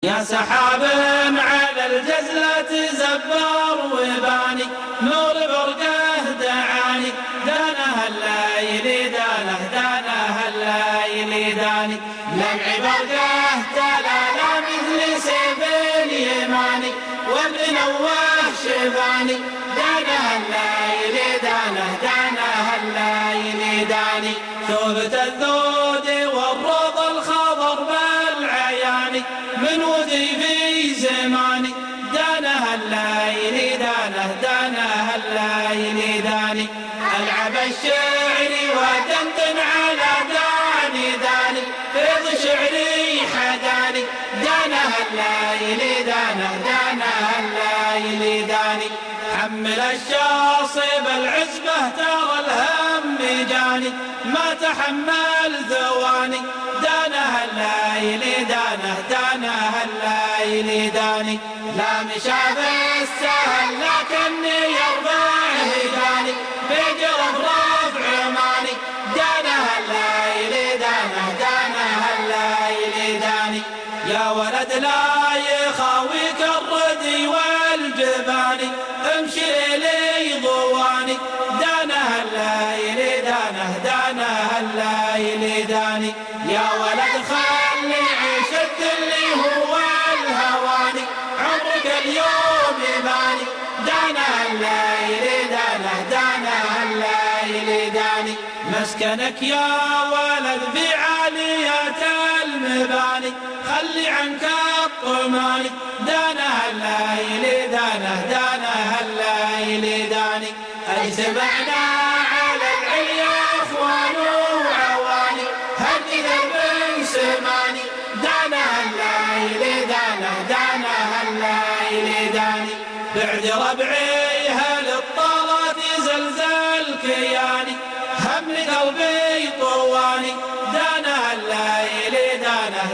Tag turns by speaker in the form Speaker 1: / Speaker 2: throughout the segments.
Speaker 1: يا سحاب على الجزلة زبار وباني، نور برقه دعاني، دانه الليل دانه الليل داني، لمع برقه تلالا مثل سيف اليماني، وابن نواه شفاني، دانه الليل دانه الليل داني، ثوبت الذود والروض الخضر بالعياني، من ودي في زماني، دانه الليل دانه الليل داني، ألعب الشعر ودندن على داني، فيض شعري حداني، دانه الليل دانه الليل داني، حمل الشاصب العزبة ترى الهم جاني، ما تحمل ثواني، دانه الليل دانه الليل داني، لا مشى بالسهل لكني يرفعه داني، بجرف رفع ماني، دانه الليل دانه الليل داني، يا ولد لا يخاويك الردي والجباني، امشي لي ضواني، دانه الليل دانه الليل داني، يا ولد خلي عيشك اللي هو الهواني، عمرك اليوم يباني، دانه الليل دانه الليل داني، مسكنك يا ولد في عالية المباني، خلي عنك الطماني، دانه الليل دانه الليل داني، اجتمعنا على العليا اخوان وعواني، هدي ذنب سماني، دانه الليل دانه الليل داني، بعد ربعيها للطلات زلزال كياني، هم قلبي طواني، دانه الليل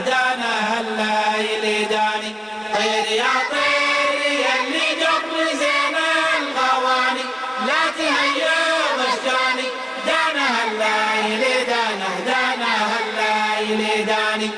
Speaker 1: دانه الليل داني، طير يا طير يلي قبل زين الغواني، لا تهيض اشجاني، دانه الليل دانه الليل داني.